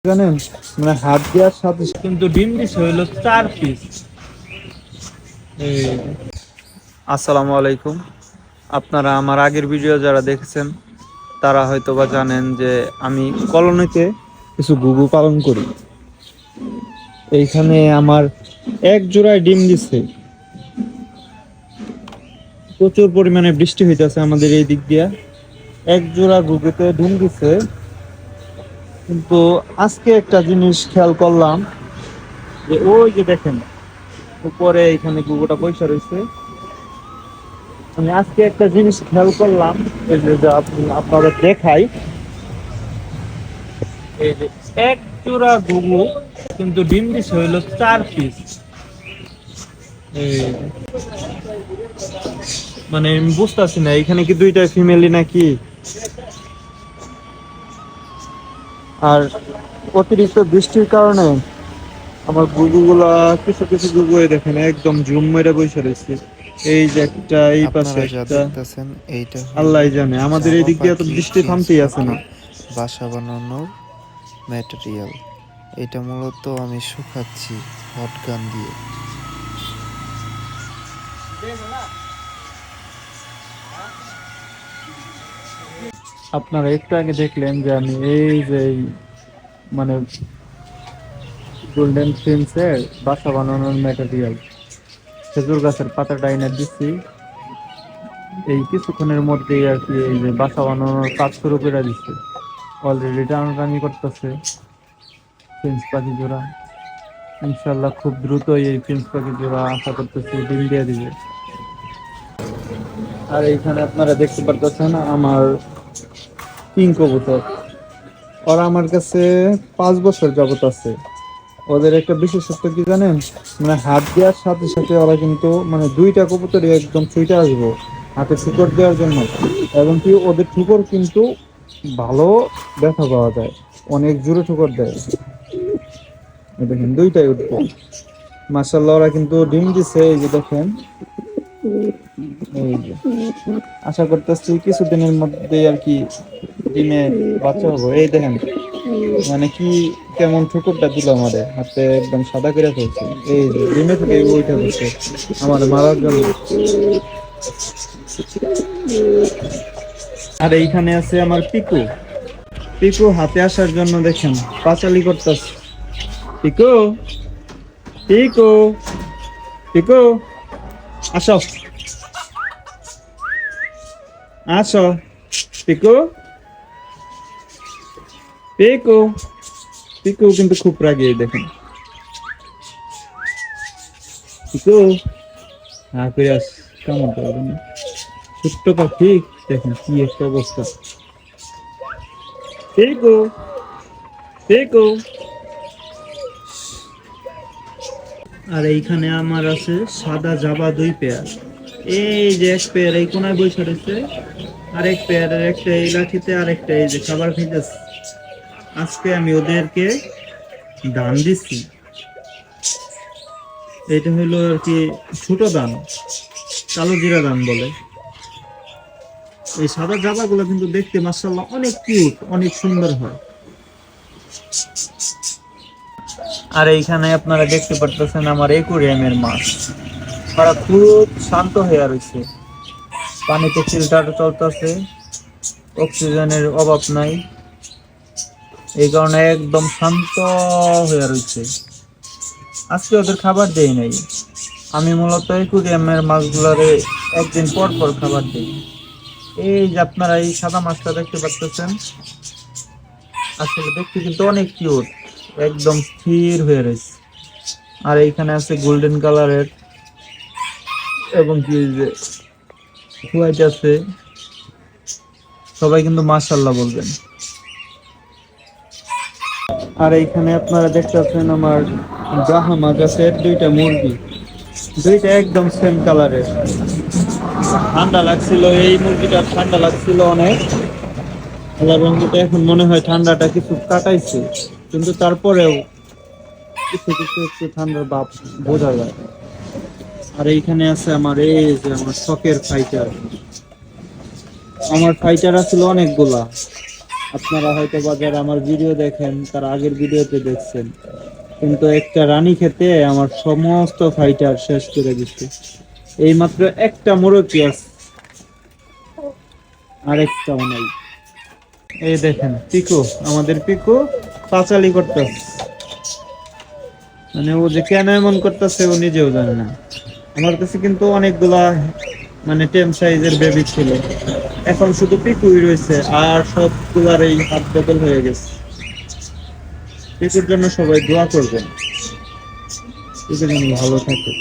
জানেন, মানে হাত দেওয়ার সাথে সাথে কিন্তু ডিম দিছে হইলো 4 পিস। আসসালামু আলাইকুম। আপনারা আমার আগের ভিডিও যারা দেখেছেন তারা হয়তো বা জানেন যে আমি কলোনিতে কিছু ঘুঘু পালন করি। এইখানে আমার এক জোড়ায় ডিম দিছে। প্রচুর পরিমাণে বৃষ্টি হইতেছে আমাদের এই দিক দিয়া। এক জোড়া ঘুঘুতে ডিম দিছে, কিন্তু আজকে একটা জিনিস খেয়াল করলাম যে ওই যে দেখেন উপরে এখানে ঘুঘুটা বসে রয়েছে। আমি আজকে একটা জিনিস খেয়াল করলাম, এই যে আপনাদের দেখাই, এই যে এক জোড়া ঘুঘু কিন্তু ডিম দিছে হইলো 4 পিস। মানে আমি বুঝতেছি না এখানে কি দুইটা ফিমেলি নাকি। আর অতিরিক্ত বৃষ্টির কারণে আমার ঘুঘুগুলা কিছু কিছু ঘুঘু দেখেন একদম ঝুম মেরে বসে রয়েছে। এই যে একটা, এই পাশে আপনারা যা একটা, দেখতেছেন এইটা আল্লাহ হইলো জানে। আমাদের এই জাবা দিক দিয়ে তো পাখি বৃষ্টি ফিঞ্চ থামতেই আছে না। পাখির বাসা বানানোর ম্যাটেরিয়াল। এটা মূলত আমি শুকাচ্ছি হট গান দিয়ে। আপনারা একটু আগে দেখলেন যে আমি এই যে মানে গোল্ডেন ফিন্সের বাসা বানানোর ম্যাটেরিয়াল খেজুর গাছের পাতাটা এনে দিচ্ছি। এই কিছুক্ষণের মধ্যেই আর কি এই যে বাসা বানানোর কাজ শুরু করে দিচ্ছে। অলরেডি টানাটানি করতেছে ফিন্স পাখি জোড়া। ইনশাল্লাহ খুব দ্রুতই এই ফিন্স পাখি জোড়া আশা করতেছি ডিম দিয়ে দিবে। আর এইখানে আপনারা দেখতে পারতেছেন আমার কিং কবুতর। ওরা আমার কাছে 5 বছর যাবত আছে। ওদের একটা বিশেষত্ব কি জানেন, মানে হাত দেওয়ার সাথে সাথে ওরা কিন্তু মানে দুইটা কবুতরই একদম ছুটে আসবো হাতে ঠুকর দেওয়ার জন্য। এবং কি ওদের ঠুকর কিন্তু ভালো দেখা পাওয়া যায়, অনেক জোরে ঠুকর দেয়। এই দেখেন দুইটাই উঠবো, মাশাআল্লাহ। ওরা কিন্তু ডিম দিছে, এই যে দেখেন। এই যে আশা করতেছি কিছুদিনের মধ্যে আর কি ডিমে বাচ্চা হবো। এই দেখেন মানে কি কেমন ঠুকুরটা দিল আমাদের হাতে, একদম সাদা করে ফেলছে। এই যে ডিমে থেকে ওইটা হচ্ছে আমার মারার জন্য। আর এইখানে আছে আমার পিকু। পিকু হাতে আসার জন্য দেখেন পাঁচালি করতেছে। পিকু, পিকু, পিকু, আসো, আসো পিকু, পিকু। পিকু কিন্তু খুব রাগী, দেখেন পিকু হ্যাঁ করে আস, কেমন করবেন ছোট্ট পাখি। দেখেন কি একটা অবস্থা। পিকু, পিকু। আর এইখানে আমার আছে সাদা জাবা 2 পেয়ার। এই যে এক পেয়ার এই কোনায় বসে রয়েছে, আরেক পেয়ারের একটা এই লাঠিতে, আরেকটা এই যে খাবার খাইতেছে। আজকে আমি ওদেরকে দান দিচ্ছি। এটা হলো আর কি ছোট দান, কালো জিরা দান বলে। এই সাদা জাবাগুলো কিন্তু দেখতে মাশাআল্লাহ অনেক কিউট, অনেক সুন্দর হয়। আর এইখানে আপনারা দেখতে পারতেছেন আমার একুরিয়ামের মাছ। তারা খুব শান্ত হয়ে রয়েছে, পানিতে ফিল্টার চলতেছে, অক্সিজেনের অভাব নাই, এই কারণে একদম শান্ত হয়ে রয়েছে। আজকে ওদের খাবার দেই নাই। আমি মূলত একুরিয়ামের মাছগুলারে একদিন পর পর খাবার দিই। এই যে আপনারা এই সাদা মাছটা দেখতে পাচ্ছেন, আসলে দেখতে কিন্তু অনেক কিউট, একদম স্থির হয়ে রয়েছে। আর এইখানে আছে গোল্ডেন কালারের এবং কি যে হোয়াইট আছে। সবাই কিন্তু মাশাআল্লাহ বলবেন। আর এইখানে আপনারা দেখতে পাচ্ছেন আমার ব্রাহ্মা গাছের 2টা মুরগি, 2টা একদম সেম কালারের। ঠান্ডা লাগছিল, এই মুরগিটা ঠান্ডা লাগছিল অনেক। আল্লাহর রহমতে এখন মনে হয় ঠান্ডাটা কিছু কাটাইছে, কিন্তু তারপরেও কিছু কিছু একটু ঠান্ডার ভাব বোঝা যায়। আর এইখানে আছে আমার এই যে আমার শখের ফাইটার। আমার ফাইটার আছিল অনেকগুলা, আপনারা হয়তো বাজার আমার ভিডিও দেখেন, তার আগের ভিডিওতে দেখছেন, কিন্তু একটা রানী খেতে আমার সমস্ত ফাইটার শেষ করে দিচ্ছে। এইমাত্র একটা মুরগি আছে, আরেকটাও নাই। এই দেখেন পিকু, আমাদের পিকু পাঁচালি করতেছে, মানে ও যে কেন এমন করতেছে ও নিজেও জানে না। আমার কাছে কিন্তু অনেকগুলা মানে টেম সাইজের বেবি ছিল, এখন শুধু পিকুই রয়েছে, আর সবগুলার এই হাত বদল হয়ে গেছে। পিকুর জন্য সবাই দোয়া করবেন, পিকু যেন ভালো থাকে।